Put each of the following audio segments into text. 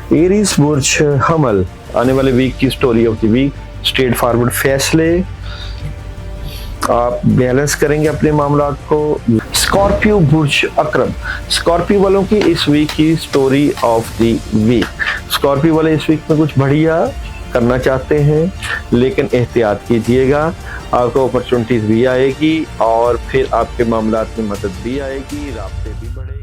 Aries बुर्ज हमल, आने वाले वीक की story of the week. Straightforward फैसले, आप बैलेंस करेंगे अपने मामलात को। स्कॉर्पियो बुर्ज अकरब, स्कॉर्पियो वालों की इस वीक की story of the week. Scorpio वाले इस वीक में कुछ बढ़िया करना चाहते हैं, लेकिन एहतियात कीजिएगा। आपको अपॉर्चुनिटीज भी आएगी और फिर आपके मामलात में मदद भी आएगी, रास्ते भी बढ़ेंगे।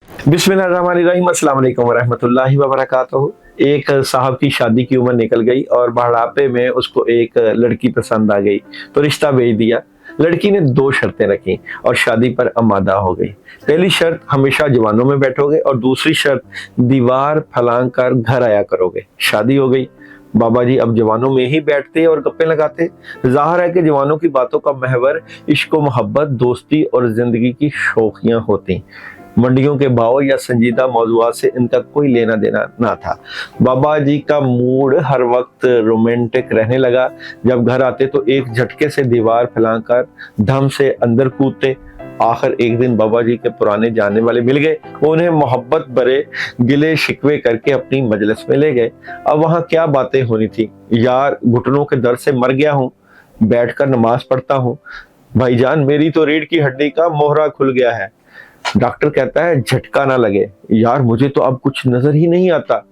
बिस्मिल्लाहिर्रहमानिर्रहीम, अस्सलाम वालेकुम वरहमतुल्लाहि वबरकातुहू। एक साहब की शादी की उम्र निकल गई और बढ़ापे में उसको एक लड़की पसंद आ गई, तो रिश्ता भेज दिया। लड़की ने 2 शर्तें रखी और शादी पर आमादा हो गई। पहली शर्त, हमेशा जवानों में बैठोगे, और दूसरी शर्त, दीवार फलांग कर घर आया करोगे। शादी हो गई। बाबा जी अब जवानों में ही बैठते और गप्पे लगाते। जाहिर है कि जवानों की बातों का महवर इश्क व मोहब्बत, दोस्ती और जिंदगी की शौकियां होती। मंडियों के भाव या संजीदा मौजूआत से इनका कोई लेना देना ना था। बाबा जी का मूड हर वक्त रोमांटिक रहने लगा। जब घर आते तो एक झटके से दीवार फैलाकर धम से अंदर कूदते। आखिर एक दिन बाबा जी के पुराने जानने वाले मिल गए। वो उन्हें मोहब्बत भरे गिले शिकवे करके अपनी मजलिस में ले गए। अब वहां क्या बातें होनी थी। यार, घुटनों के दर्द से मर गया हूँ, बैठकर नमाज पढ़ता हूँ। भाईजान, मेरी तो रीढ़ की हड्डी का मोहरा खुल गया है। डॉक्टर कहता है झटका ना लगे। यार, मुझे तो अब कुछ नजर ही नहीं आता।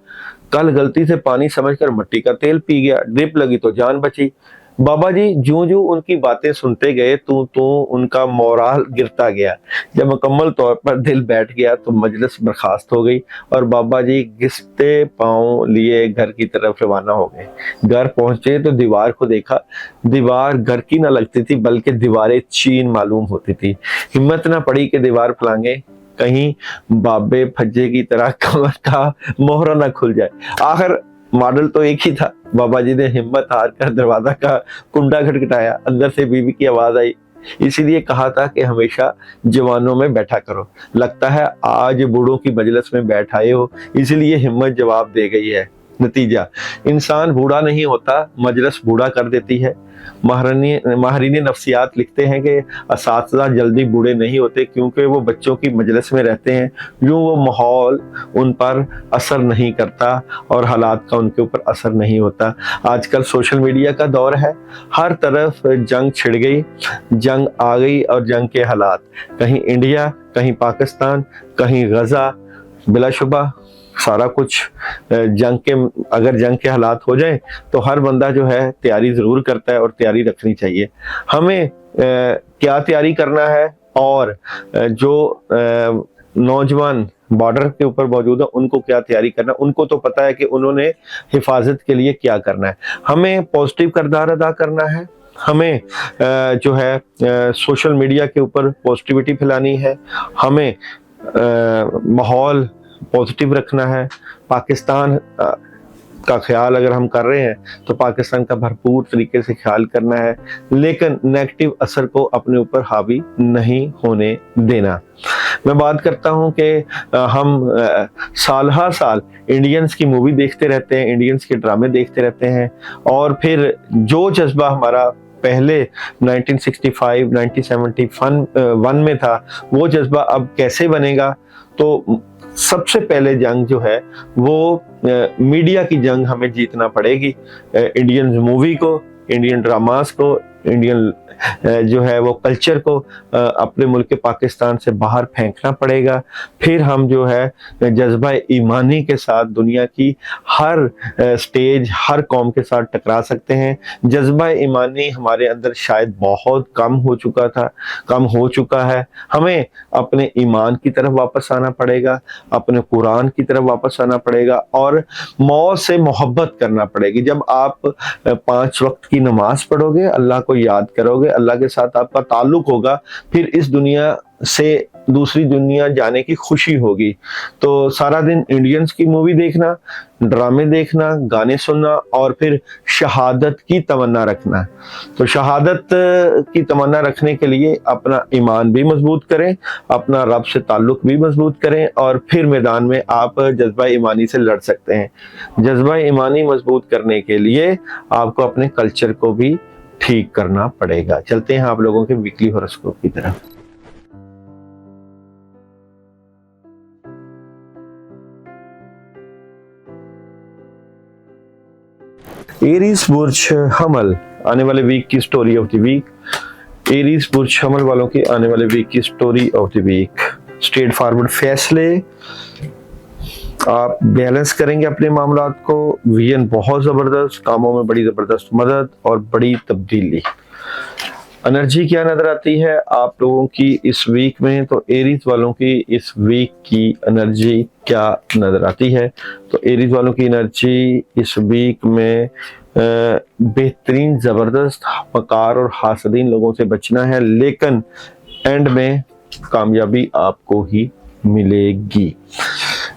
कल गलती से पानी समझकर मिट्टी का तेल पी गया, ड्रिप लगी तो जान बची। बाबा जी ज्यों ज्यों उनकी बातें सुनते गए तो उनका मोराल गिरता गया। जब मुकम्मल तौर पर दिल बैठ गया तो मजलिस बर्खास्त हो गई और बाबा जी घिसते पांव लिए घर की तरफ रवाना हो गए। घर पहुंचे तो दीवार को देखा। दीवार घर की ना लगती थी, बल्कि दीवारें चीन मालूम होती थी। हिम्मत ना पड़ी कि दीवार फलांगे, कहीं बाबे फज्जे की तरह कमर का मोहरा ना खुल जाए। आखिर मॉडल तो एक ही था। बाबा जी ने हिम्मत हार कर दरवाजा का कुंडा खटखटाया। अंदर से बीवी की आवाज आई, इसीलिए कहा था कि हमेशा जवानों में बैठा करो। लगता है आज बूढ़ों की मजलिस में बैठ आए हो, इसलिए हिम्मत जवाब दे गई है। नतीजा, इंसान बूढ़ा नहीं होता, मजलिस बूढ़ा कर देती है। माहरीन नफ्सियात लिखते हैं कि असातिज़ा जल्दी बूढ़े नहीं होते, क्योंकि वो बच्चों की मजलिस में रहते हैं। यूं वो माहौल उन पर असर नहीं करता और हालात का उनके ऊपर असर नहीं होता। आजकल सोशल मीडिया का दौर है, हर तरफ जंग छिड़ गई, जंग आ गई और जंग के हालात, कहीं इंडिया, कहीं पाकिस्तान, कहीं गजा। बिलाशुबा सारा कुछ जंग के, अगर जंग के हालात हो जाए तो हर बंदा जो है तैयारी जरूर करता है और तैयारी रखनी चाहिए। हमें क्या तैयारी करना है, और जो नौजवान बॉर्डर के ऊपर मौजूद है उनको क्या तैयारी करना, उनको तो पता है कि उन्होंने हिफाजत के लिए क्या करना है। हमें पॉजिटिव किरदार अदा करना है। हमें जो है सोशल मीडिया के ऊपर पॉजिटिविटी फैलानी है। हमें माहौल पॉजिटिव रखना है। पाकिस्तान का ख्याल अगर हम कर रहे हैं तो पाकिस्तान का भरपूर तरीके से ख्याल करना है, लेकिन नेगेटिव असर को अपने ऊपर हावी नहीं होने देना। मैं बात करता हूं कि हम साल हर साल इंडियंस की मूवी देखते रहते हैं, इंडियंस के ड्रामे देखते रहते हैं, और फिर जो जज्बा हमारा पहले 1965, 1971 में था, वो जज्बा अब कैसे बनेगा। तो सबसे पहले जंग जो है वो मीडिया की जंग हमें जीतना पड़ेगी। इंडियन मूवी को, इंडियन ड्रामास को, इंडियन जो है वो कल्चर को अपने मुल्क पाकिस्तान से बाहर फेंकना पड़ेगा। फिर हम जो है जज्बा ईमानी के साथ दुनिया की हर स्टेज, हर कौम के साथ टकरा सकते हैं। जज्बा ईमानी हमारे अंदर शायद बहुत कम हो चुका था, कम हो चुका है। हमें अपने ईमान की तरफ वापस आना पड़ेगा, अपने कुरान की तरफ वापस आना पड़ेगा और मौत से मोहब्बत करना पड़ेगी। जब आप 5 वक्त की नमाज पढ़ोगे, अल्लाह को याद करोगे, अल्लाह के साथ आपका ताल्लुक होगा, फिर इस दुनिया से दूसरी दुनिया जाने की खुशी होगी। तो सारा दिन इंडियंस की मूवी देखना, ड्रामे देखना, गाने सुनना और फिर शहादत की तमन्ना रखना। तो शहादत की तमन्ना रखने के लिए अपना ईमान भी मजबूत करें, अपना रब से ताल्लुक भी मजबूत करें और फिर मैदान में आप जज्बा ईमानी से लड़ सकते हैं। जज्बा ईमानी मजबूत करने के लिए आपको अपने कल्चर को भी ठीक करना पड़ेगा। चलते हैं आप लोगों के वीकली हॉरोस्कोप की तरफ। एरीज बुर्ज हमल, आने वाले वीक की story of the week. Aries बुर्ज हमल वालों की आने वाले वीक की story of the week. Straightforward फैसले, आप बैलेंस करेंगे अपने मामलात को। विजन बहुत जबरदस्त, कामों में बड़ी जबरदस्त मदद और बड़ी तब्दीली। एनर्जी क्या नजर आती है आप लोगों की इस वीक में? तो एरीज वालों की इस वीक की एनर्जी क्या नजर आती है? तो एरीज वालों की एनर्जी इस वीक में बेहतरीन, जबरदस्त, वकार और हासदीन लोगों से बचना है, लेकिन एंड में कामयाबी आपको ही मिलेगी।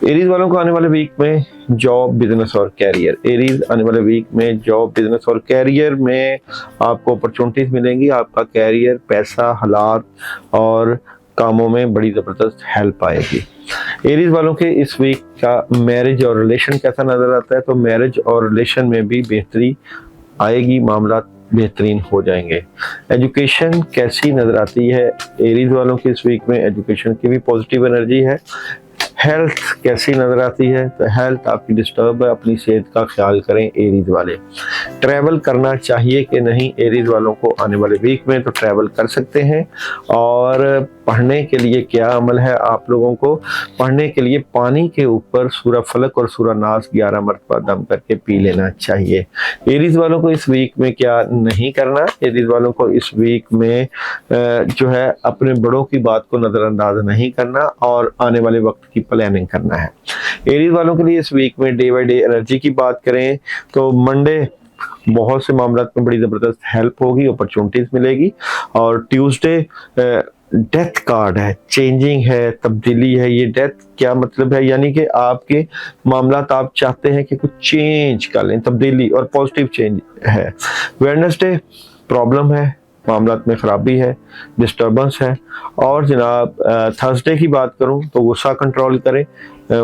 एरीज वालों को आने वाले वीक में जॉब, बिजनेस और कैरियर। एरीज आने वाले वीक में जॉब, बिजनेस और कैरियर में आपको अपॉर्चुनिटीज मिलेंगी। आपका कैरियर, पैसा, हालात और कामों में बड़ी जबरदस्त हेल्प आएगी। एरीज वालों के इस वीक का मैरिज और रिलेशन कैसा नजर आता है? तो मैरिज और रिलेशन में भी बेहतरी आएगी, मामला बेहतरीन हो जाएंगे। एजुकेशन कैसी नजर आती है एरीज वालों की इस वीक में? एजुकेशन की भी पॉजिटिव एनर्जी है। हेल्थ कैसी नजर आती है? तो हेल्थ आपकी डिस्टर्ब है, अपनी सेहत का ख्याल करें एरीज वाले। ट्रैवल करना चाहिए कि नहीं एरीज वालों को आने वाले वीक में? तो ट्रैवल कर सकते हैं। और पढ़ने के लिए क्या अमल है आप लोगों को? पढ़ने के लिए पानी के ऊपर सूरह फलक और सूरह नास 11 मरतबा दम करके पी लेना चाहिए। एरीज वालों को इस वीक में क्या नहीं करना? एरीज वालों को इस वीक में जो है अपने बड़ों की बात को नजरअंदाज नहीं करना और आने वाले वक्त की प्लानिंग करना है। एरीज वालों के लिए इस वीक में डे बाय डे एनर्जी की बात करें तो मंडे बहुत से मामलात में बड़ी जबरदस्त हेल्प होगी, अपॉर्चुनिटीज मिलेगी। और ट्यूसडे डेथ कार्ड है, चेंजिंग है, तब्दीली है। ये डेथ क्या मतलब है? यानी कि आपके मामलात आप चाहते हैं कि कुछ चेंज कर लें, तब्दीली और पॉजिटिव चेंज है। वेडनेसडे प्रॉब्लम है, मामलात में खराबी है, डिस्टर्बेंस है। और जनाब थर्सडे की बात करूं तो गुस्सा कंट्रोल करें।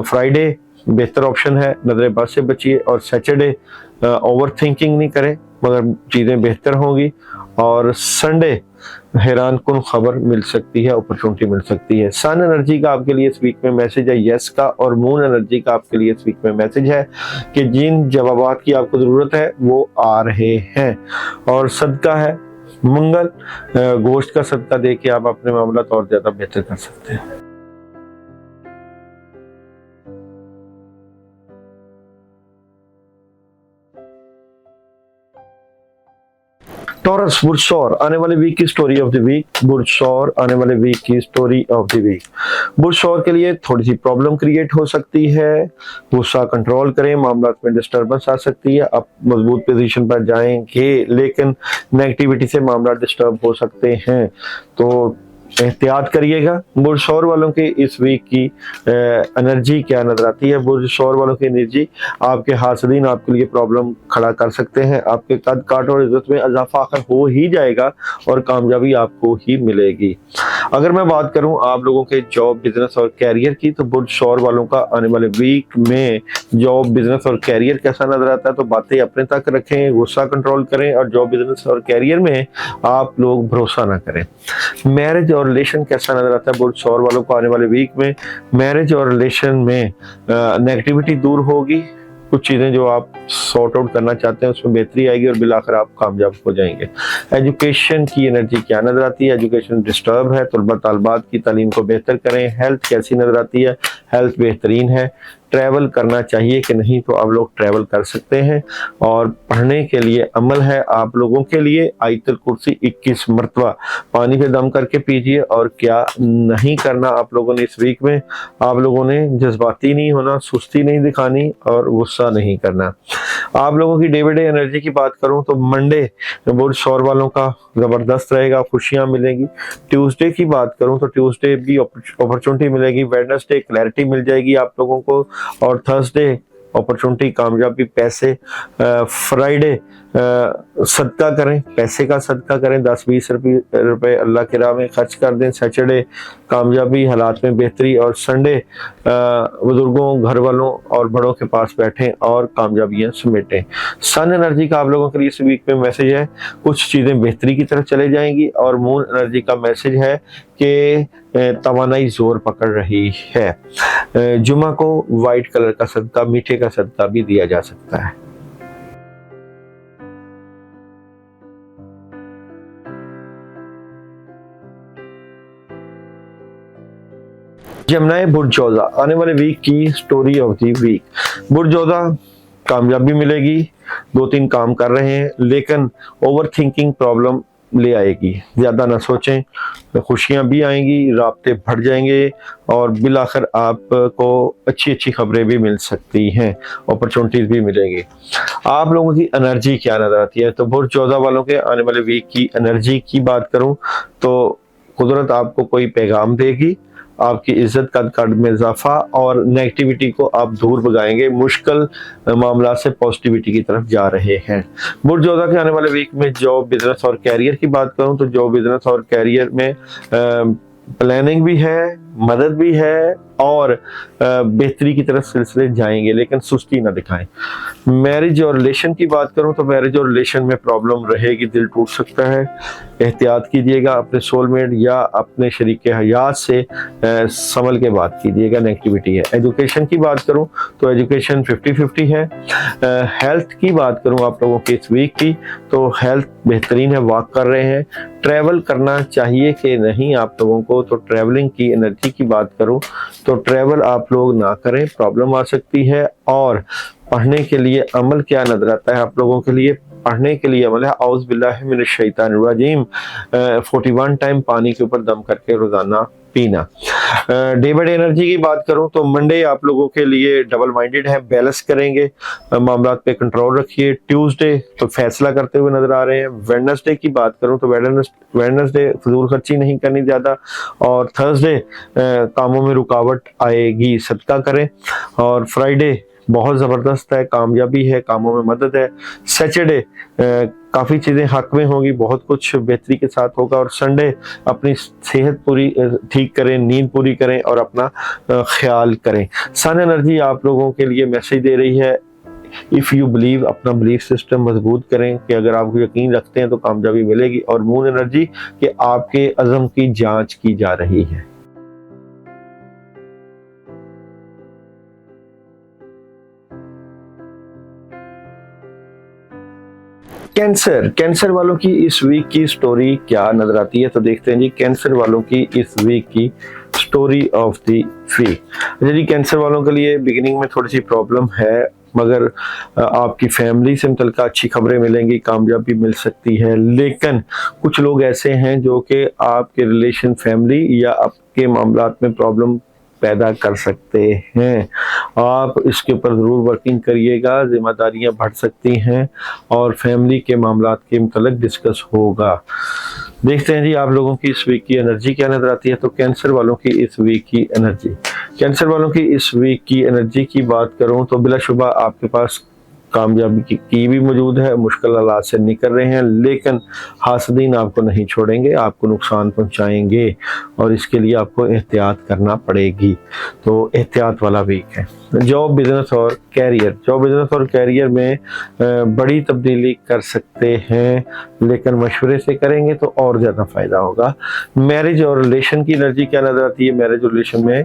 फ्राइडे बेहतर ऑप्शन है, नजरेबाज से बचिए। और सैटरडे ओवर थिंकिंग नहीं करें, मगर चीज़ें बेहतर होंगी। और संडे हैरान कुन खबर मिल सकती है, अपॉर्चुनिटी मिल सकती है। सन एनर्जी का आपके लिए इस वीक में मैसेज है यस का, और मून एनर्जी का आपके लिए इस वीक में मैसेज है कि जिन जवाबात की आपको जरूरत है वो आ रहे हैं। और सदका है मंगल, गोश्त का सदका दे के आप अपने मामला और ज्यादा बेहतर कर सकते हैं। टॉरस, बुर्सौर आने वाले वीक की स्टोरी ऑफ द वीक। बुर्सौर आने वाले वीक की स्टोरी ऑफ द वीक। बुर्सौर के लिए थोड़ी सी प्रॉब्लम क्रिएट हो सकती है, गुस्सा कंट्रोल करें, मामला में डिस्टर्बेंस आ सकती है। आप मजबूत पोजीशन पर जाएंगे, लेकिन नेगेटिविटी से मामला डिस्टर्ब हो सकते हैं, तो एहतियात करिएगा। बुर्सौर वालों के इस वीक की एनर्जी क्या नजर आती है? बुर्सौर वालों की एनर्जी, आपके हासदीन आपके लिए प्रॉब्लम खड़ा कर सकते हैं, आपके कद काट और इज्जत में इजाफा आखिर हो ही जाएगा और कामयाबी आपको ही मिलेगी। अगर मैं बात करूं आप लोगों के जॉब, बिजनेस और कैरियर की, तो बुर्सौर वालों का आने वाले वीक में जॉब, बिजनेस और कैरियर कैसा नजर आता है? तो बातें अपने तक रखें, गुस्सा कंट्रोल करें और जॉब, बिजनेस और कैरियर में आप लोग भरोसा ना करें। मैरिज और रिलेशन कैसा नजर आता है बुर्सौर वालों को आने वाले वीक में? मैरिज और रिलेशन में नेगेटिविटी दूर होगी, कुछ चीजें जो आप सॉर्ट आउट करना चाहते हैं उसमें बेहतरी आएगी और बिलाखिर आप कामयाब हो जाएंगे। एजुकेशन की एनर्जी क्या नजर आती है? एजुकेशन डिस्टर्ब है, तलबा तालबात की तालीम को बेहतर करें। हेल्थ कैसी नजर आती है? हेल्थ बेहतरीन है। ट्रैवल करना चाहिए कि नहीं? तो आप लोग ट्रैवल कर सकते हैं। और पढ़ने के लिए अमल है आप लोगों के लिए, आयतुल कुर्सी 21 मरतबा पानी पे दम करके पीजिए। और क्या नहीं करना आप लोगों ने इस वीक में? आप लोगों ने जज्बाती नहीं होना, सुस्ती नहीं दिखानी और गुस्सा नहीं करना। आप लोगों की डे बाय डे एनर्जी की बात करूं तो मंडे बुर्सौर वालों का जबरदस्त रहेगा, खुशियां मिलेंगी। ट्यूसडे की बात करूं तो ट्यूसडे भी अपॉर्चुनिटी मिलेगी। वेडनेसडे क्लैरिटी मिल जाएगी आप लोगों को। और थर्सडे अपॉर्चुनिटी, कामयाबी, पैसे। फ्राइडे सदका करें, पैसे का सदका करें, 10-20 रुपए अल्लाह के राह में खर्च कर दें। सैटरडे कामयाबी, हालात में बेहतरी। और संडे बुजुर्गों, घर वालों और बड़ों के पास बैठें और कामयाबियां समेटें। सन एनर्जी का आप लोगों के लिए इस वीक में मैसेज है कुछ चीजें बेहतरी की तरफ चले जाएंगी। और मून एनर्जी का मैसेज है कि तवानाई जोर पकड़ रही है। जुमा को वाइट कलर का सदका, मीठे का सदका भी दिया जा सकता है। जमनाए बुर्जोदा, आने वाले वीक की स्टोरी ऑफ द वीक। बुर्जोदा, कामयाबी मिलेगी, 2-3 काम कर रहे हैं लेकिन ओवर थिंकिंग प्रॉब्लम ले आएगी। ज्यादा ना सोचें, खुशियां भी आएंगी, राब्ते बढ़ जाएंगे और बिलाखिर आपको अच्छी अच्छी खबरें भी मिल सकती हैं, अपॉर्चुनिटीज भी मिलेंगी। आप लोगों की एनर्जी क्या नजर आती है? तो बुर्ज 14 वालों के आने वाले वीक की एनर्जी की बात करूं तो कुदरत आपको कोई पैगाम देगी, आपकी इज्जत कद में इजाफा और नेगेटिविटी को आप दूर भगाएंगे, मुश्किल मामला से पॉजिटिविटी की तरफ जा रहे हैं। बुर्ज जोधा के आने वाले वीक में जॉब, बिजनेस और कैरियर की बात करूं तो जॉब, बिजनेस और कैरियर में प्लानिंग भी है, मदद भी है और बेहतरी की तरफ सिलसिले जाएंगे, लेकिन सुस्ती ना दिखाएं। मैरिज और रिलेशन की बात करूं तो मैरिज और रिलेशन में प्रॉब्लम रहेगी, दिल टूट सकता है, एहतियात कीजिएगा, अपने सोलमेट या अपने शरीक हयात से संभल के बात कीजिएगा, नेगेटिविटी है। एजुकेशन की बात करूं तो एजुकेशन 50-50 है। हेल्थ की बात करूं आप लोगों के इस वीक की तो हेल्थ बेहतरीन है, वॉक कर रहे हैं। ट्रैवल करना चाहिए कि नहीं आप लोगों को, तो ट्रैवलिंग की एनर्जी की बात करूं तो ट्रैवल आप लोग ना करें, प्रॉब्लम आ सकती है। और पढ़ने के लिए अमल क्या नजर आता है आप लोगों के लिए? पढ़ने के लिए अमल है औज़ु बिल्लाहि मिनश शैतानिर रजीम, 41 टाइम पानी के ऊपर दम करके रोजाना पीना। डे बाय डे एनर्जी की बात करूं तो मंडे आप लोगों के लिए डबल माइंडेड है, बैलेंस करेंगे, मामलात पे कंट्रोल रखिए। ट्यूसडे तो फैसला करते हुए नजर आ रहे हैं। वेडनेसडे की बात करूं तो वेडनेसडे फजूल खर्ची नहीं करनी ज्यादा। और थर्सडे कामों में रुकावट आएगी, सदका करें। और फ्राइडे बहुत ज़बरदस्त है, कामयाबी है, कामों में मदद है। सैटरडे काफ़ी चीज़ें हक में होंगी, बहुत कुछ बेहतरी के साथ होगा। और संडे अपनी सेहत पूरी ठीक करें, नींद पूरी करें और अपना ख्याल करें। सन एनर्जी आप लोगों के लिए मैसेज दे रही है, इफ़ यू बिलीव, अपना बिलीफ सिस्टम मजबूत करें कि अगर आप यकीन रखते हैं तो कामयाबी मिलेगी। और मून एनर्जी कि आपके अज़म की जाँच की जा रही है। कैंसर वालों की इस वीक की स्टोरी क्या नजर आती है? तो देखते हैं जी कैंसर वालों की इस वीक की स्टोरी ऑफ द वीक। जी कैंसर वालों के लिए बिगिनिंग में थोड़ी सी प्रॉब्लम है, मगर आपकी फैमिली से मुतल्लिक़ अच्छी खबरें मिलेंगी, कामयाबी मिल सकती है। लेकिन कुछ लोग ऐसे हैं जो कि आपके रिलेशन, फैमिली या आपके मामलात में प्रॉब्लम पैदा कर सकते हैं। आप इसके ऊपर ज़रूर वर्किंग करिएगा, जिम्मेदारियां बढ़ सकती हैं और फैमिली के मामलात के मुतल्लिक़ डिस्कस होगा। देखते हैं जी आप लोगों की इस वीक की एनर्जी क्या नजर आती है। तो कैंसर वालों की इस वीक की एनर्जी, कैंसर वालों की इस वीक की एनर्जी की बात करूं तो बिलाशुबा आपके पास कामयाबी की भी मौजूद है, मुश्किल हालात से निकल रहे हैं, लेकिन हासदीन आपको नहीं छोड़ेंगे, आपको नुकसान पहुंचाएंगे और इसके लिए आपको एहतियात करना पड़ेगी। तो एहतियात वाला वीक है। जॉब, बिजनेस और कैरियर, जॉब, बिजनेस और कैरियर में बड़ी तब्दीली कर सकते हैं, लेकिन मशवरे से करेंगे तो और ज़्यादा फ़ायदा होगा। मैरिज और रिलेशन की एनर्जी क्या नज़र आती है? मैरिज और रिलेशन में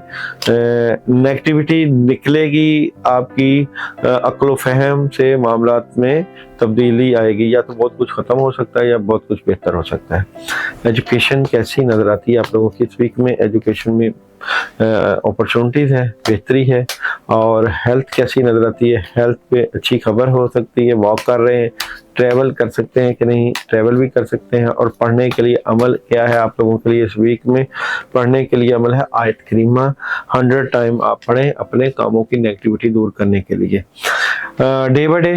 नेगेटिविटी निकलेगी, आपकी अक्ल फहम से मामलात में तब्दीली आएगी, या तो बहुत कुछ ख़त्म हो सकता है या बहुत कुछ बेहतर हो सकता है। एजुकेशन कैसी नज़र आती है आप लोगों की इस वीक में? एजुकेशन में अपॉर्चुनिटीज़ है, बेहतरी है। और हेल्थ कैसी नज़र आती है? हेल्थ पे अच्छी खबर हो सकती है, वॉक कर रहे हैं, ट्रैवल कर सकते हैं कि नहीं, ट्रैवल भी कर सकते हैं। और पढ़ने के लिए अमल क्या है आप लोगों के लिए इस वीक में? पढ़ने के लिए अमल है आयत करीमा, 100 टाइम आप पढ़ें अपने कामों की नेगेटिविटी दूर करने के लिए। डे बाय डे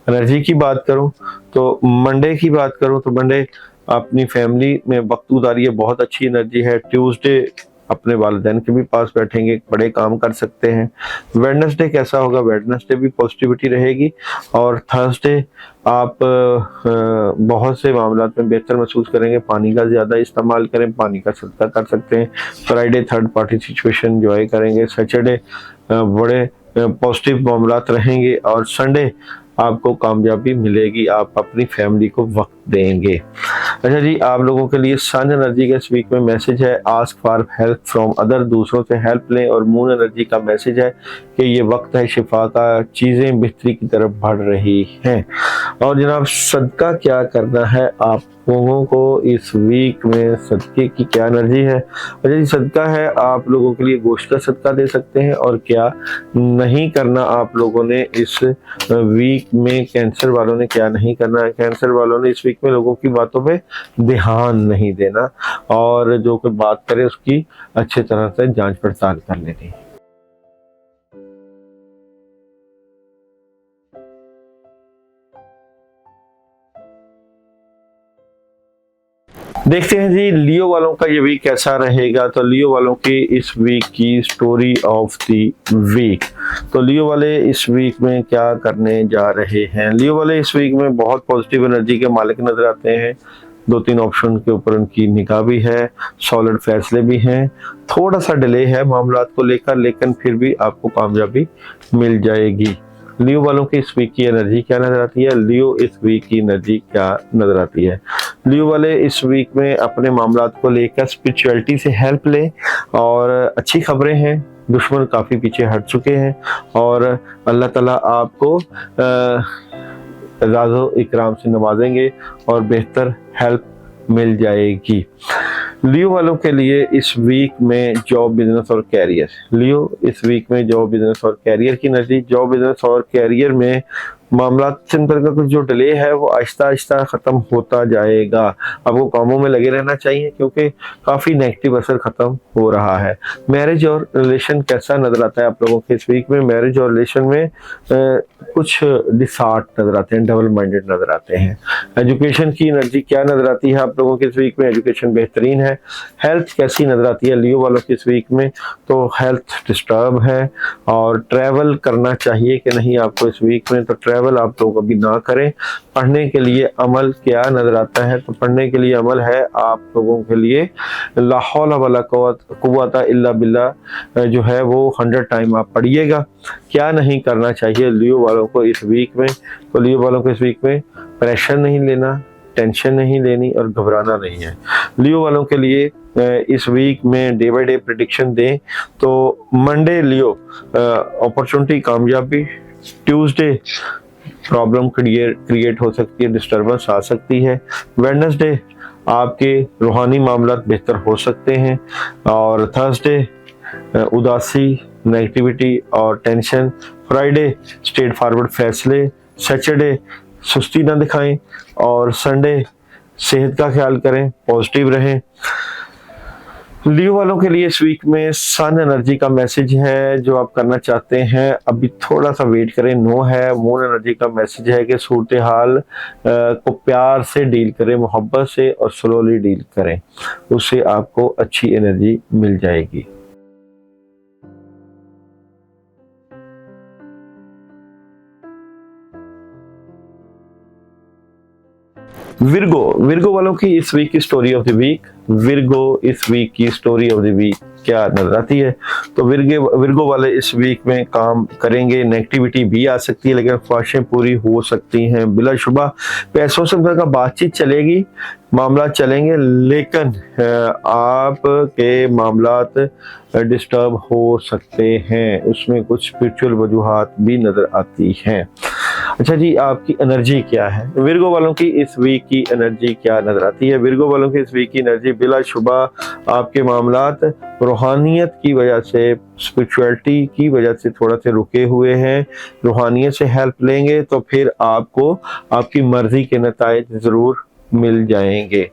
एनर्जी की बात करूं तो मंडे की बात करूं तो मंडे अपनी फैमिली में वक्त गुजारिए, बहुत अच्छी एनर्जी है। ट्यूसडे अपने वालिदैन के भी पास बैठेंगे, बड़े काम कर सकते हैं। वेडनेसडे कैसा होगा? वेडनेसडे भी पॉजिटिविटी रहेगी। और थर्सडे आप बहुत से मामलात में बेहतर महसूस करेंगे, पानी का ज़्यादा इस्तेमाल करें, पानी का सदका कर सकते हैं। Friday third party situation enjoy करेंगे। सैटरडे बड़े पॉजिटिव मामलात रहेंगे। और संडे आपको कामयाबी मिलेगी, आप अपनी फैमिली को वक्त देंगे। अच्छा जी, आप लोगों के लिए सन एनर्जी का इस वीक में मैसेज है ask for help from other, दूसरों से हेल्प लें। और मून एनर्जी का मैसेज है कि ये वक्त है शिफा का, चीज़ें बेहतरी की तरफ बढ़ रही हैं। और जनाब सदका क्या करना है आप लोगों को इस वीक में, सदके की क्या एनर्जी है? अच्छा जी, सदका है आप लोगों के लिए गोश्त का सदका दे सकते हैं। और क्या नहीं करना आप लोगों ने इस वीक में, कैंसर वालों ने क्या नहीं करना है? कैंसर वालों ने इस वीक में लोगों की बातों पे ध्यान नहीं देना और जो कोई बात करे उसकी अच्छे तरह से जांच पड़ताल कर लेनी। देखते हैं जी लियो वालों का ये वीक कैसा रहेगा। तो लियो वालों की इस वीक की स्टोरी ऑफ द वीक, तो लियो वाले इस वीक में क्या करने जा रहे हैं? लियो वाले इस वीक में बहुत पॉजिटिव एनर्जी के मालिक नजर आते हैं। 2-3 ऑप्शन के ऊपर उनकी निगाह भी है, सॉलिड फैसले भी हैं। थोड़ा सा डिले है मामलात को लेकर, लेकिन फिर भी आपको कामयाबी मिल जाएगी। लियो वालों की इस वीक की एनर्जी क्या नजर आती है? लियो इस वीक की एनर्जी क्या नजर आती है? लियो वाले इस वीक में अपने मामलात को लेकर स्पिरिचुअलिटी से हेल्प लें और अच्छी खबरें हैं, दुश्मन काफ़ी पीछे हट चुके हैं और अल्लाह ताला आपको एजाज़ो इकराम से नवाजेंगे और बेहतर हेल्प मिल जाएगी। लियो वालों के लिए इस वीक में जॉब, बिजनेस और कैरियर, लियो इस वीक में जॉब, बिजनेस और कैरियर की एनर्जी। जॉब, बिजनेस और कैरियर में मामला सिंपल का कुछ जो डिले है वो आहिस्ता आहिस्ता ख़त्म होता जाएगा। आपको कामों में लगे रहना चाहिए क्योंकि काफ़ी नेगेटिव असर ख़त्म हो रहा है। मैरिज और रिलेशन कैसा नज़र आता है आप लोगों के इस वीक में? मैरिज और रिलेशन में कुछ डिसऑर्डर नज़र आते हैं, डबल माइंडेड नज़र आते हैं। एजुकेशन की एनर्जी क्या नज़र आती है आप लोगों के इस वीक में? एजुकेशन बेहतरीन है। हेल्थ कैसी नज़र आती है लियो वालों की इस वीक में? तो हेल्थ डिस्टर्ब है और ट्रैवल करना चाहिए कि नहीं आपको इस वीक में? तो ट्रैवल आप लोग अभी ना करें। पढ़ने के लिए अमल क्या नजर आता है? तो पढ़ने के लिए अमल है आप लोगों के लिए ला हौला वला कुव्वता इल्ला बिल्लाह जो है वो 100 टाइम आप पढ़िएगा। क्या नहीं करना चाहिए लियो वालों को इस वीक में? तो लियो वालों को इस वीक में प्रेशर नहीं लेना, टेंशन नहीं लेनी और घबराना नहीं है। लियो वालों के लिए इस वीक में डे बाय डे प्रेडिक्शन दें तो मंडे लियो अपॉर्चुनिटी, कामयाबी। ट्यूसडे प्रॉब्लम क्रिएट हो सकती है, डिस्टर्बेंस आ सकती है। वेडनेसडे आपके रूहानी मामलात बेहतर हो सकते हैं और थर्सडे उदासी, नेगेटिविटी और टेंशन। फ्राइडे स्ट्रेट फॉरवर्ड फैसले। सैटरडे सुस्ती ना दिखाएं और संडे सेहत का ख्याल करें, पॉजिटिव रहें। लियो वालों के लिए इस वीक में सन एनर्जी का मैसेज है जो आप करना चाहते हैं अभी थोड़ा सा वेट करें, नो है। मून एनर्जी का मैसेज है कि सूरत हाल को प्यार से डील करें, मोहब्बत से और स्लोली डील करें, उससे आपको अच्छी एनर्जी मिल जाएगी। विर्गो वालों की इस वीक की story of the week. Virgo इस वीक की स्टोरी ऑफ द वीक क्या नजर आती है? तो विर्गो वाले इस वीक में काम करेंगे, नेगेटिविटी भी आ सकती है लेकिन ख्वाहिशें पूरी हो सकती हैं बिलाशुबा। पैसों से का बातचीत चलेगी, मामला चलेंगे, लेकिन आपके मामलात डिस्टर्ब हो सकते हैं, उसमें कुछ स्पिरिचुअल वजूहात भी नजर आती हैं। अच्छा जी, आपकी एनर्जी क्या है? विर्गो वालों की इस वीक की एनर्जी क्या नजर आती है? विर्गो वालों की इस वीक की एनर्जी बिलाशुबा आपके मामलात रूहानियत की वजह से, स्पिरिचुअलिटी की वजह से थोड़ा से रुके हुए हैं। रूहानियत से हेल्प लेंगे तो फिर आपको आपकी मर्जी के नताइज जरूर मिल जाएंगे।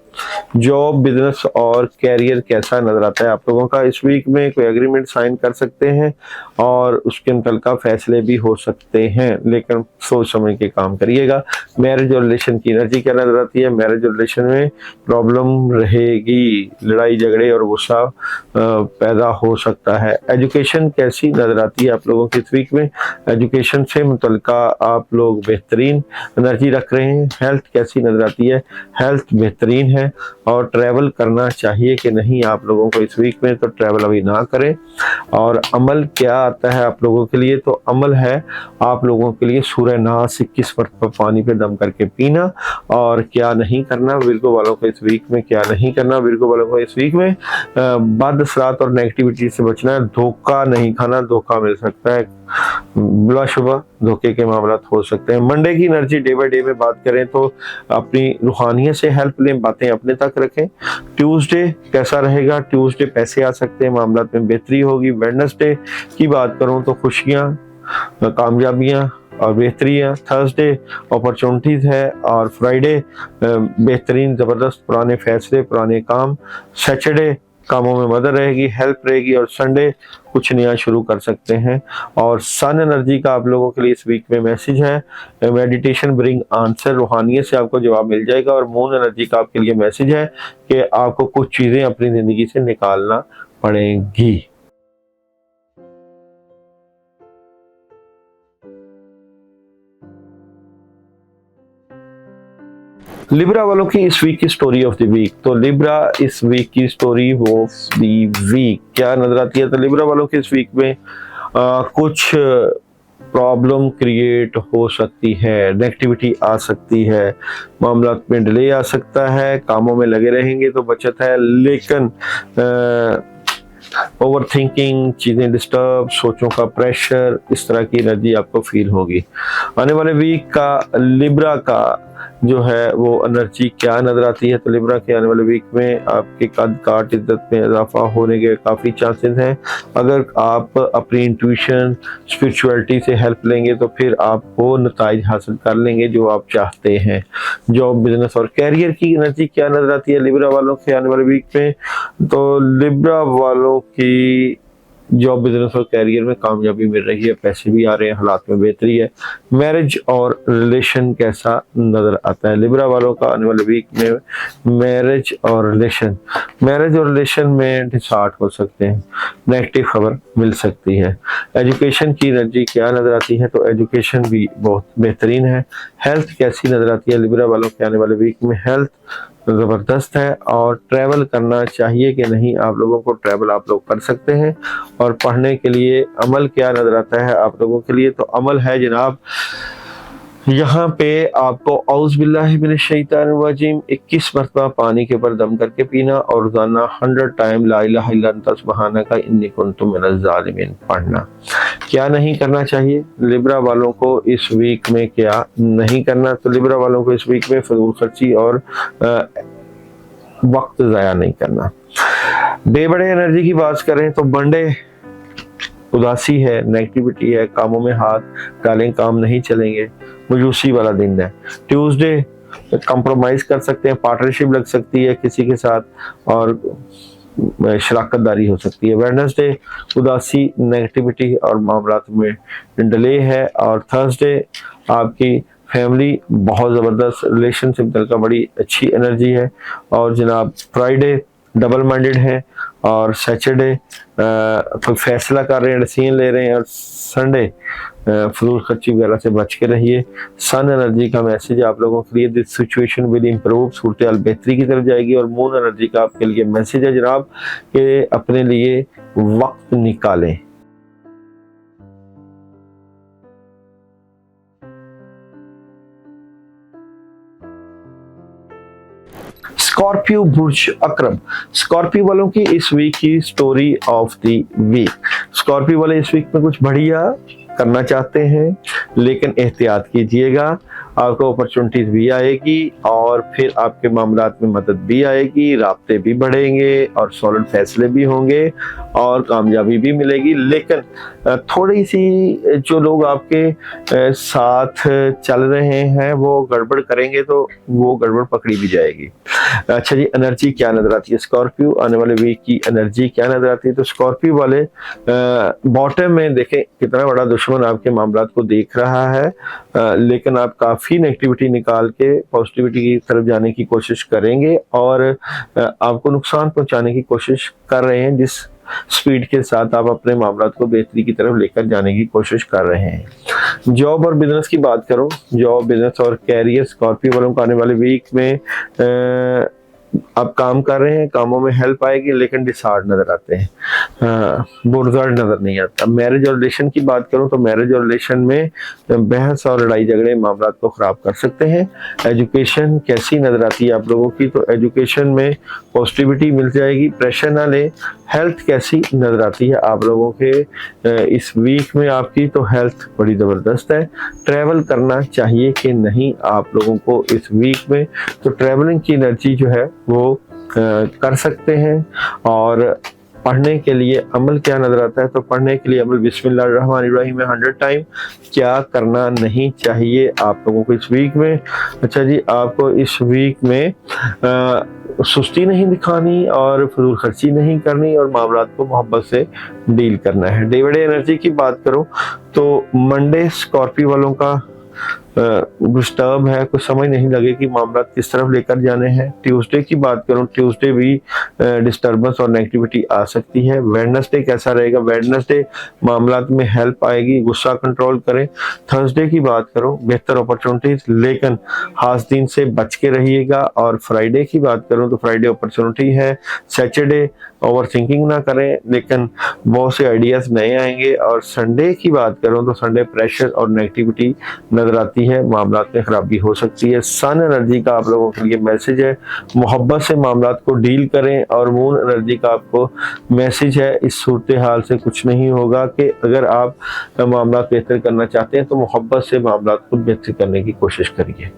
जॉब, बिजनेस और कैरियर कैसा नजर आता है आप लोगों का? इस वीक में कोई एग्रीमेंट साइन कर सकते हैं और उसके मुतल्लिका फैसले भी हो सकते हैं, लेकिन सोच समझ के काम करिएगा। मैरिज और रिलेशन की एनर्जी क्या नजर आती है? मैरिज और रिलेशन में प्रॉब्लम रहेगी, लड़ाई झगड़े और गुस्सा पैदा हो सकता है। एजुकेशन कैसी नजर आती है आप लोगों की इस वीक में? एजुकेशन से मुतल्लिका आप लोग बेहतरीन एनर्जी रख रहे हैं। हेल्थ कैसी नजर आती है? हेल्थ बेहतरीन है। है और ट्रैवल करना चाहिए कि नहीं आप लोगों को इस वीक में, तो ट्रैवल अभी ना करें। और अमल क्या आता है आप लोगों के लिए, तो अमल है आप लोगों के लिए सूरह नास 21 मरतबा पानी पे दम करके पीना। और क्या नहीं करना विर्गो वालों को इस वीक में, क्या नहीं करना विर्गो वालों को इस वीक में, बद असरात और नेगेटिविटी से बचना है। धोखा नहीं खाना, धोखा मिल सकता है, बिलाशुबा धोखे के मामला हो सकते हैं। मंडे की एनर्जी डे बाय डे में बात करें तो अपनी रूहानियत से हेल्प लें, बातें अपने तक रखें। ट्यूसडे कैसा रहेगा, ट्यूसडे पैसे आ सकते हैं, मामला में बेहतरी होगी। वेडनेसडे की बात करूं तो खुशियां, कामयाबियां और बेहतरियां। थर्सडे अपॉर्चुनिटीज है और फ्राइडे बेहतरीन ज़बरदस्त पुराने फैसले, पुराने काम। सैटरडे कामों में मदद रहेगी, हेल्प रहेगी। और संडे कुछ नया शुरू कर सकते हैं। और सन एनर्जी का आप लोगों के लिए इस वीक में मैसेज है, मेडिटेशन ब्रिंग आंसर, रूहानियत से आपको जवाब मिल जाएगा। और मून एनर्जी का आपके लिए मैसेज है कि आपको कुछ चीज़ें अपनी ज़िंदगी से निकालना पड़ेंगी। लिब्रा वालों की इस वीक की स्टोरी ऑफ द वीक, तो लिब्रा इस वीक की स्टोरी ऑफ द वीक क्या नजर आती है, तो लिब्रा वालों की इस वीक में कुछ प्रॉब्लम क्रिएट हो सकती है, नेगेटिविटी आ सकती है, मामला में डिले आ सकता है, कामों में लगे रहेंगे तो बचत है, लेकिन ओवर थिंकिंग, चीज़ें डिस्टर्ब, सोचों का प्रेशर, इस तरह की एनर्जी आपको फील होगी। आने वाले वीक का लिब्रा का जो है वो एनर्जी क्या नजर आती है, तो लिब्रा के आने वाले वीक में आपके कद काट इज्जत में इजाफा होने के काफ़ी चांसेस हैं। अगर आप अपनी इंट्यूशन स्पिरिचुअलिटी से हेल्प लेंगे तो फिर आप वो नताइज हासिल कर लेंगे जो आप चाहते हैं। जॉब, बिजनेस और कैरियर की एनर्जी क्या नजर आती है लिब्रा वालों के आने वाले वीक में, तो लिब्रा वालों की जॉब, बिजनेस और कैरियर में कामयाबी मिल रही है, पैसे भी आ रहे हैं, हालात में बेहतरी है। मैरिज और रिलेशन कैसा नजर आता है लिब्रा वालों का आने वाले वीक में, मैरिज और रिलेशन में डिसहार्ट हो सकते हैं, नेगेटिव खबर मिल सकती है। एजुकेशन की एनर्जी क्या नजर आती है, तो एजुकेशन भी बहुत बेहतरीन है। हेल्थ कैसी नजर आती है लिब्रा वालों के आने वाले वीक में, हेल्थ ज़बरदस्त है। और ट्रैवल करना चाहिए कि नहीं आप लोगों को, ट्रैवल आप लोग कर सकते हैं। और पढ़ने के लिए अमल क्या नजर आता है आप लोगों के लिए, तो अमल है जनाब यहाँ पे आपको औज़ बिल्लाहि मिनश शैतानिर रजीम 21 मरतबा पानी के ऊपर दम करके पीना और रोजाना 100 टाइम ला इलाहा इल्ला अंता सुब्हानका इन्नी कुन्तु मिनज़ ज़ालिमीन पढ़ना। क्या नहीं करना चाहिए लिब्रा वालों को इस वीक में, क्या नहीं करना, तो लिब्रा वालों को इस वीक में फजूल खर्ची और वक्त ज़ाया नहीं करना। डे बड़े एनर्जी की बात करें तो मंडे उदासी है, नेगेटिविटी है, कामों में हाथ डालें काम नहीं चलेंगे, मायूसी वाला दिन है। ट्यूसडे कंप्रोमाइज कर सकते हैं, पार्टनरशिप लग सकती है किसी के साथ और शराकतदारी हो सकती है। वेडनेसडे उदासी, नेगेटिविटी और मामलात में डिले है। और थर्सडे आपकी फैमिली बहुत ज़बरदस्त, रिलेशनशिप दल का बड़ी अच्छी एनर्जी है। और जनाब फ्राइडे डबल माइंडेड है। और सैटरडे कोई फैसला कर रहे हैं, डिसीजन ले रहे हैं। और संडे फजूल खर्ची वगैरह से बच के रहिए। सन एनर्जी का मैसेज आप लोगों के लिए, दिस सिचुएशन विल इम्प्रूव, सूरत हाल बेहतरी की तरफ जाएगी। और मून एनर्जी का आपके लिए मैसेज है जनाब कि अपने लिए वक्त निकालें। स्कॉर्पियो बुर्ज अकरब, स्कॉर्पियो वालों की इस वीक की story of the week. Scorpio वाले इस वीक में कुछ बढ़िया करना चाहते हैं, लेकिन एहतियात कीजिएगा, आपको अपॉर्चुनिटीज भी आएगी और फिर आपके मामलात में मदद भी आएगी, राब्ते भी बढ़ेंगे और सॉलिड फैसले भी होंगे और कामयाबी भी मिलेगी। लेकिन थोड़ी सी जो लोग आपके साथ चल रहे हैं वो गड़बड़ करेंगे तो वो गड़बड़ पकड़ी भी जाएगी। अच्छा जी, एनर्जी क्या नजर आती है स्कॉर्पियो आने वाले वीक की, एनर्जी क्या नजर आती है, तो स्कॉर्पियो वाले बॉटम में देखें कितना बड़ा दुश्मन आपके मामलात को देख रहा है, लेकिन आप काफ़ी नेगेटिविटी निकाल के पॉजिटिविटी की तरफ जाने की कोशिश करेंगे और आपको नुकसान पहुंचाने की कोशिश कर रहे हैं, जिस स्पीड के साथ आप अपने मामलात को बेहतरी की तरफ लेकर जाने की कोशिश कर रहे हैं। जॉब और बिजनेस की बात करूं, जॉब, बिजनेस और कैरियर स्कॉर्पियो वालों को आने वाले वीक में आप काम कर रहे हैं, कामों में हेल्प आएगी, लेकिन डिसहार्ड नजर आते हैं, रिजल्ट नजर नहीं आता। मैरिज और रिलेशन की बात करूं तो मैरिज और रिलेशन में बहस और लड़ाई झगड़े मामला को खराब कर सकते हैं। एजुकेशन कैसी नजर आती है आप लोगों की, तो एजुकेशन में पॉजिटिविटी मिल जाएगी, प्रेशर ना ले। हेल्थ कैसी नजर आती है आप लोगों के इस वीक में आपकी, तो हेल्थ बड़ी जबरदस्त है। ट्रैवल करना चाहिए कि नहीं आप लोगों को इस वीक में, तो ट्रैवलिंग की एनर्जी जो है वो कर सकते हैं। और पढ़ने के लिए अमल क्या नजर आता है, तो पढ़ने के लिए अमल बिस्मिल्लाहिर्रहमानिर्रहीम में 100 टाइम क्या करना नहीं चाहिए आप लोगों को इस वीक में। अच्छा जी, आपको इस वीक में सुस्ती नहीं दिखानी और फजूल खर्ची नहीं करनी और मामलात को मोहब्बत से डील करना है। डे बाय डे एनर्जी की बात करूं तो मंडे स्कॉर्पियो वालों का डिस्टर्ब है, कुछ समझ नहीं लगे कि मामला किस तरफ लेकर जाने हैं। ट्यूसडे की बात करूं, ट्यूसडे भी डिस्टर्बेंस और नेगेटिविटी आ सकती है। वेडनेसडे कैसा रहेगा, वेडनेसडे मामलात में हेल्प आएगी, गुस्सा कंट्रोल करें। थर्सडे की बात करूं, बेहतर अपॉर्चुनिटीज, लेकिन खास दिन से बच के रहिएगा। और फ्राइडे की बात करूं तो फ्राइडे अपॉर्चुनिटी है। सैटरडे ओवर थिंकिंग ना करें, लेकिन बहुत से आइडियाज नए आएंगे। और संडे की बात करूं तो संडे प्रेशर और नेगेटिविटी नजर आती है, मामलात में खराबी हो सकती है। सन एनर्जी का आप लोगों के लिए मैसेज है, मोहब्बत से मामलात को डील करें। और मून एनर्जी का आपको मैसेज है, इस सूरत हाल से कुछ नहीं होगा कि अगर आप मामलात बेहतर करना चाहते हैं तो मोहब्बत से मामलात को बेहतर करने की कोशिश करिए।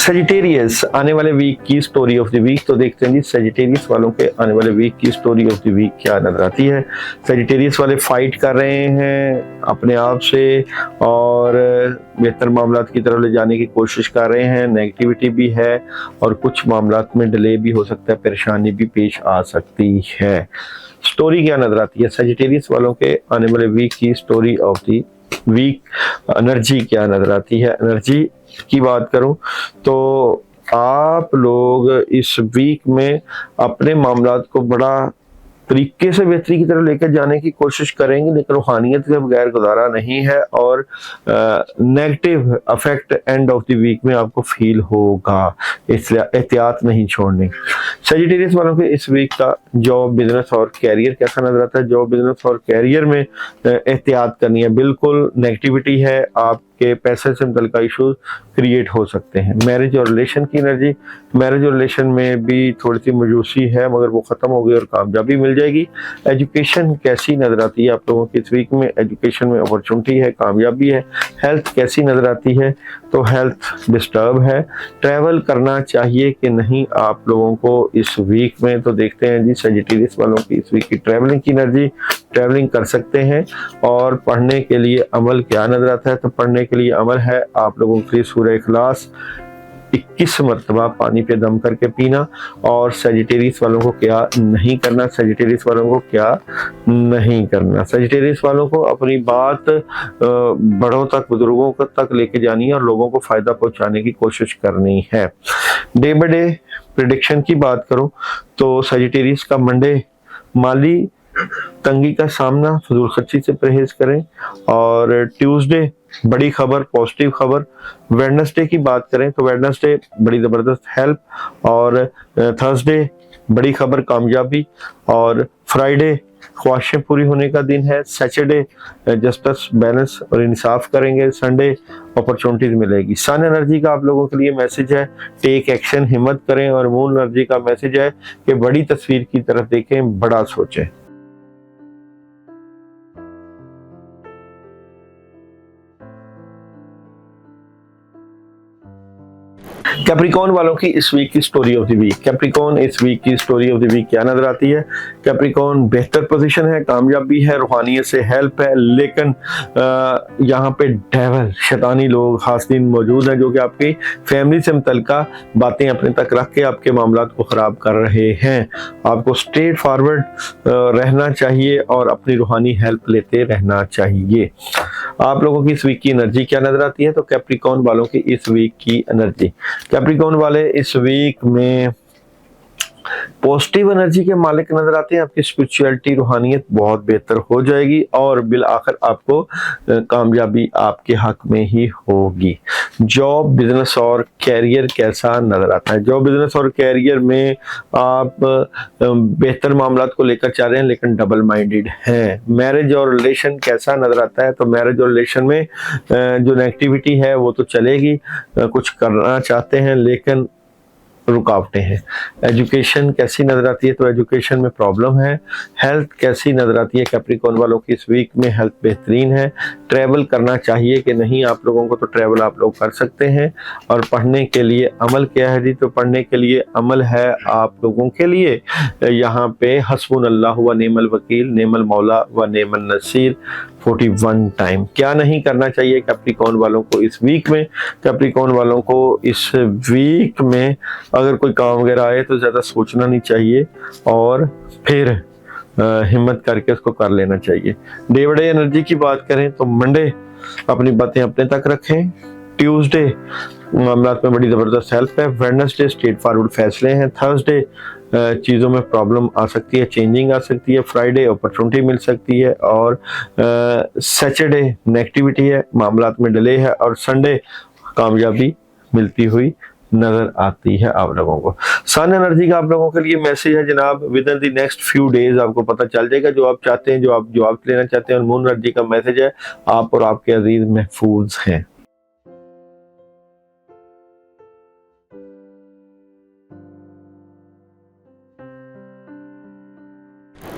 सेजिटेरियस आने वाले वीक की स्टोरी ऑफ द वीक, तो देखते हैं जी सेजिटेरियस वालों के आने वाले वीक की स्टोरी ऑफ द वीक क्या नजर आती है। सेजिटेरियस वाले फाइट कर रहे हैं अपने आप से और बेहतर मामलात की तरफ ले जाने की कोशिश कर रहे हैं। नेगेटिविटी भी है और कुछ मामलात में डिले भी हो सकता है, परेशानी भी पेश आ सकती है। स्टोरी क्या नजर आती है सेजिटेरियस वालों के आने वाले वीक की story of the week, energy क्या नजर आती है। एनर्जी की बात करूं तो आप लोग इस वीक में अपने मामलात को बड़ा तरीके से बेहतरी की तरफ लेकर जाने की कोशिश करेंगे, लेकिन रूहानियत के बगैर गुजारा नहीं है। और negative affect end of the week में आपको फील होगा, इसलिए एहतियात नहीं छोड़नी। सेजिटेरियस वालों के इस वीक का जॉब, बिजनेस और कैरियर कैसा नजर आता है। जॉब, बिजनेस और कैरियर में एहतियात करनी है, बिल्कुल नेगेटिविटी है, आपके पैसे से मुतल्लिका इशूज क्रिएट हो सकते हैं। मैरिज और रिलेशन की एनर्जी, मैरिज और रिलेशन में भी थोड़ी सी मायूसी है, मगर वो खत्म हो गई और कामयाबी मिल जाएगी। एजुकेशन कैसी नजर आती है आप लोगों की इस वीक में, एजुकेशन में अपॉर्चुनिटी है, कामयाबी है। हेल्थ कैसी नजर आती है, तो हेल्थ डिस्टर्ब है। ट्रैवल करना चाहिए कि नहीं आप लोगों को इस वीक में, तो देखते हैं जी सेजिटेरियस वालों की इस वीक की ट्रैवलिंग की एनर्जी। ट्रैवलिंग कर सकते हैं। और पढ़ने के लिए अमल क्या नजर आता है, तो पढ़ने के लिए अमल है आप लोगों के लिए सूरह इखलास 21 मरतबा पानी पे दम करके पीना। और सेजिटेरियस वालों को क्या नहीं करना, सेजिटेरियस वालों को क्या नहीं करना, सेजिटेरियस वालों को अपनी बात बड़ों तक, बुजुर्गों तक लेके जानी है और लोगों को फायदा पहुंचाने की कोशिश करनी है। डे बाय डे प्रेडिक्शन की बात करूं तो सेजिटेरियस का मंडे माली तंगी का सामना, फजूल खर्ची से परहेज करें। और ट्यूसडे बड़ी खबर, पॉजिटिव खबर। वेडनेसडे की बात करें तो वेडनेसडे बड़ी जबरदस्त हेल्प। और थर्सडे बड़ी खबर, कामयाबी। और फ्राइडे ख्वाहिशें पूरी होने का दिन है। सैटरडे जस्टिस, बैलेंस और इंसाफ करेंगे। संडे अपॉर्चुनिटीज मिलेगी। सन एनर्जी का आप लोगों के लिए मैसेज है, टेक एक्शन, हिम्मत करें। और मून एनर्जी का मैसेज है कि बड़ी तस्वीर की तरफ देखें, बड़ा सोचें। कैप्रिकॉन वालों की इस वीक की story of the week, Capricorn इस वीक की स्टोरी ऑफ द वीक क्या नजर आती है। कैप्रिकॉन बेहतर पोजीशन है, कामयाबी है, रूहानियत से हेल्प है, लेकिन यहाँ पे डेविल, शैतानी लोग, हासिन मौजूद हैं जो कि आपकी फैमिली से मुतल्लिका बातें अपने तक रख के आपके मामलात को ख़राब कर रहे हैं। आपको स्ट्रेट फॉरवर्ड रहना चाहिए और अपनी रूहानी हेल्प लेते रहना चाहिए। आप लोगों की इस वीक की एनर्जी क्या नजर आती है, तो कैप्रिकॉन वालों की इस वीक की एनर्जी, कैप्रिकॉन वाले इस वीक में पॉजिटिव एनर्जी के मालिक नजर आते हैं। आपकी स्पिरिचुअलिटी, रूहानियत बहुत बेहतर हो जाएगी और बिल आखिर आपको कामयाबी आपके हक में ही होगी। जॉब, बिजनेस और कैरियर कैसा नजर आता है? जॉब, बिजनेस और कैरियर में आप बेहतर मामलात को लेकर चाह रहे हैं लेकिन डबल माइंडेड हैं। मैरिज और रिलेशन कैसा नजर आता है? तो मैरिज और रिलेशन में जो नेगेटिविटी है वो तो चलेगी, कुछ करना चाहते हैं लेकिन रुकावटें हैं। एजुकेशन कैसी नजर आती है? तो एजुकेशन में प्रॉब्लम है। हेल्थ कैसी नजर आती है? कैप्रिकॉर्न वालों की इस वीक में हेल्थ बेहतरीन है। ट्रैवल करना चाहिए कि नहीं आप लोगों को? तो ट्रैवल आप लोग कर सकते हैं। और पढ़ने के लिए अमल क्या है जी? तो पढ़ने के लिए अमल है आप लोगों के लिए यहाँ पे हस्बुनल्लाहु व निअमल वकील, नेमल मौला व नेमल नसीर 41 टाइम। क्या नहीं करना चाहिए कैप्रिकॉर्न वालों को इस वीक में? कैप्रिकॉर्न वालों को इस वीक में अगर कोई काम वगैरह आए तो ज़्यादा सोचना नहीं चाहिए और फिर हिम्मत करके उसको कर लेना चाहिए। डे बाय डे एनर्जी की बात करें तो मंडे अपनी बातें अपने तक रखें। ट्यूसडे मामलात में बड़ी ज़बरदस्त हेल्प है। वेडनेसडे स्ट्रेट फॉरवर्ड फैसले हैं। थर्सडे चीज़ों में प्रॉब्लम आ सकती है, चेंजिंग आ सकती है। फ्राइडे अपॉर्चुनिटी मिल सकती है और सैटरडे नेगेटिविटी है, मामलात में डिले है और संडे कामयाबी मिलती हुई नजर आती है आप लोगों को। सन एनर्जी का आप लोगों के लिए मैसेज है जनाब, with in the next few days आपको पता चल जाएगा जो आप चाहते हैं, जो आप जवाब लेना चाहते हैं। और मून एनर्जी का मैसेज है, आप और आपके अजीज महफूज हैं।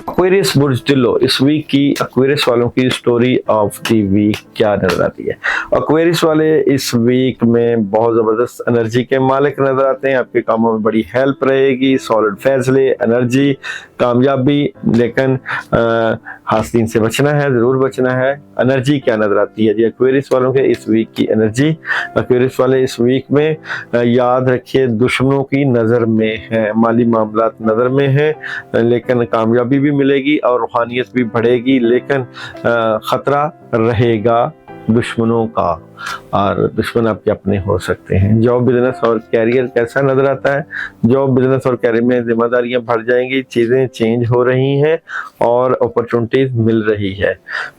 एक्वेरियस बुर्ज टिल्लो, इस वीक की एक्वेरियस वालों की स्टोरी ऑफ द वीक क्या नजर आती है? एक्वेरियस वाले इस वीक में बहुत जबरदस्त एनर्जी के मालिक नजर आते हैं। आपके कामों में बड़ी हेल्प रहेगी, सॉलिड फैसले, एनर्जी, कामयाबी, लेकिन हासिन से बचना है, जरूर बचना है। एनर्जी क्या नजर आती है जी एक्वेरियस वालों के इस वीक की एनर्जी? एक्वेरियस वाले इस वीक में याद रखिए दुश्मनों की नजर में है, माली मामलात नजर में है, लेकिन कामयाबी भी मिलेगी और रूहानियत भी बढ़ेगी, लेकिन खतरा रहेगा दुश्मनों का और दुश्मन आपके अपने हो सकते हैं। जॉब, बिजनेस और कैरियर कैसा नजर आता है? जॉब, बिजनेस और कैरियर में जिम्मेदारियां बढ़ जाएंगी, चीजें चेंज हो रही हैं और अपॉर्चुनिटीज मिल रही है।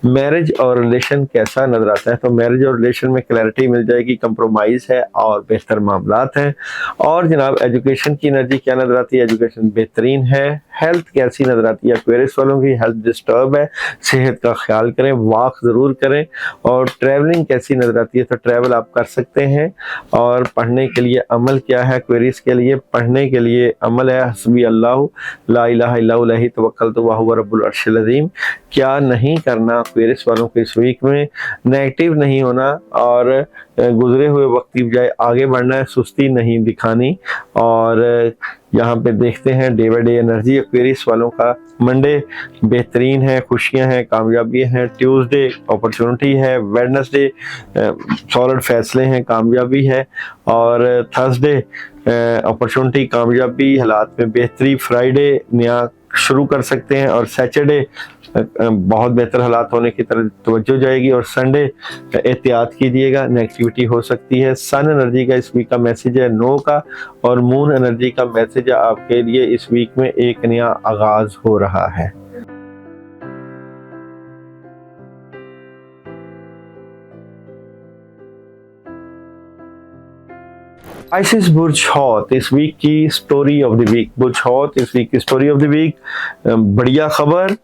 मैरिज और रिलेशन कैसा नजर आता है? तो मैरिज और रिलेशन में क्लैरिटी मिल जाएगी, कंप्रोमाइज है और बेहतर मामलात हैं। और जनाब एजुकेशन की एनर्जी क्या नजर आती है? एजुकेशन बेहतरीन है। हेल्थ कैसी नजर आती है? एक्वेरियस वालों की हेल्थ डिस्टर्ब है, सेहत का ख्याल करें, वॉक जरूर करें। और ट्रैवलिंग कैसी नजर आती है? तो ट्रैवल आप कर सकते हैं। और पढ़ने के लिए अमल क्या है? एक्वेरियस के लिए पढ़ने के लिए अमल है हस्बी अल्लाह ला इलाहा इल्ला हु अलैहि तवक्कलतु व हुवा रब्बुल अर्शिल अज़ीम। क्या नहीं करना एक्वेरियस वालों के इस वीक में? नेगेटिव नहीं होना और गुजरे हुए वक्त की बजाय आगे बढ़ना है, सुस्ती नहीं दिखानी। और यहाँ पे देखते हैं day by day energy Aquarius वालों का। मंडे बेहतरीन है, खुशियां हैं, कामयाबियां हैं। ट्यूसडे अपॉर्चुनिटी है। वेडनेसडे सॉलिड फैसले हैं, कामयाबी है। और थर्सडे अपॉर्चुनिटी, कामयाबी, हालात में बेहतरी। फ्राइडे नया शुरू कर सकते हैं और सैटरडे बहुत बेहतर हालात होने की तरफ तवज्जो जाएगी। और संडे एहतियात कीजिएगा, नेगेटिविटी हो सकती है। सन एनर्जी का इस वीक का मैसेज है नो का और मून एनर्जी का मैसेज है आपके लिए इस वीक में एक नया आगाज हो रहा है। आइसिस बुर्ज हौत, इस वीक की स्टोरी ऑफ द वीक। बुर्ज हौत इस वीक की स्टोरी ऑफ द वीक, बढ़िया खबर,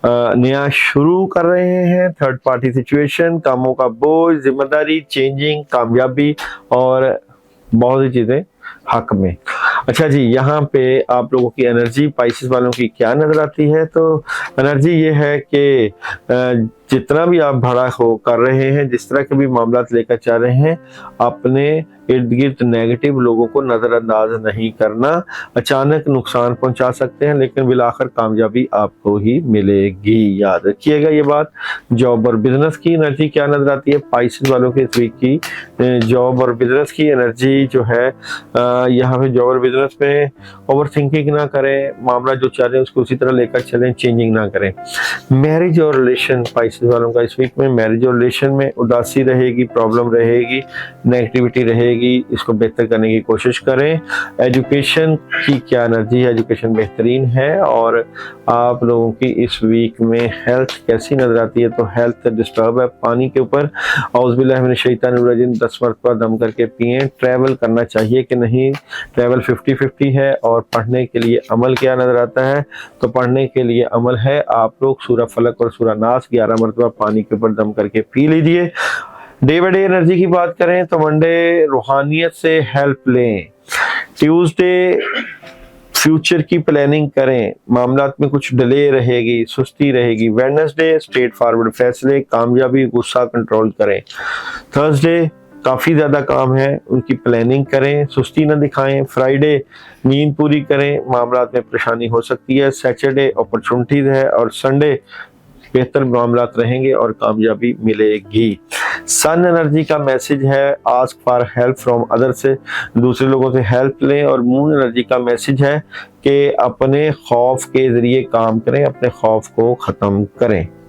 नया शुरू कर रहे हैं। थर्ड पार्टी सिचुएशन, कामों का बोझ, जिम्मेदारी, चेंजिंग, कामयाबी और बहुत सी चीजें हक में। अच्छा जी, यहाँ पे आप लोगों की एनर्जी पाइसेस वालों की क्या नजर आती है? तो एनर्जी ये है कि जितना भी आप भड़ा हो कर रहे हैं, जिस तरह के भी मामला लेकर जा रहे हैं, अपने इर्द गिर्द नेगेटिव लोगों को नजरअंदाज नहीं करना। अचानक नुकसान पहुंचा सकते हैं लेकिन बिलाखिर कामयाबी आपको ही मिलेगी, याद रखिएगा ये बात। जॉब और बिजनेस की एनर्जी क्या नजर आती है पाइसेस वालों के इस वीक की? जॉब और बिजनेस की एनर्जी जो है, यहाँ पे जॉब और बिजनेस में ओवर थिंकिंग ना करें, मामला जो चाह रहे हैं उसको उसी तरह लेकर चलें, चेंजिंग ना करें। मैरिज और रिलेशन पाइसेस राशि वालों का इस वीक में मैरिज और रिलेशन में उदासी रहेगी, प्रॉब्लम रहेगी, नेगेटिविटी रहेगी, इसको बेहतर करने की कोशिश करें। एजुकेशन की क्या एनर्जी है, एजुकेशन बेहतरीन है। और आप लोगों की इस वीक में हेल्थ कैसी नजर आती है, तो हेल्थ डिस्टर्ब है। पानी के ऊपर औज़ुबिल्लाहि मिनश शैतानिर रजीम 10 मरतबा दम करके पिएं। ट्रैवल करना चाहिए कि नहीं, ट्रैवल 50-50 है। और पढ़ने के लिए अमल क्या नजर आता है, तो पढ़ने के लिए अमल है, आप लोग सूरह फलक और सूरह नास 11 मरतबा पानी के ऊपर दम करके पी लीजिए। डे बाय डे एनर्जी की बात करें तो मंडे रूहानियत से हेल्प लें। ट्यूसडे फ्यूचर की प्लानिंग करें, मामलात में कुछ डिले रहेगी, सुस्ती रहेगी। वेडनेसडे स्ट्रेट फॉरवर्ड फैसले, कामयाबी, गुस्सा कंट्रोल करें। थर्सडे काफ़ी ज़्यादा काम है, उनकी प्लानिंग करें, सुस्ती न दिखाएं। फ्राइडे नींद पूरी करें, मामलात में परेशानी हो सकती है। सैटरडे अपॉर्चुनिटीज़ है। और संडे बेहतर मामलात रहेंगे और कामयाबी मिलेगी। सन एनर्जी का मैसेज है ask for help from other, से दूसरे लोगों से हेल्प लें। और मून एनर्जी का मैसेज है कि अपने खौफ के ज़रिए काम करें, अपने खौफ को ख़त्म करें।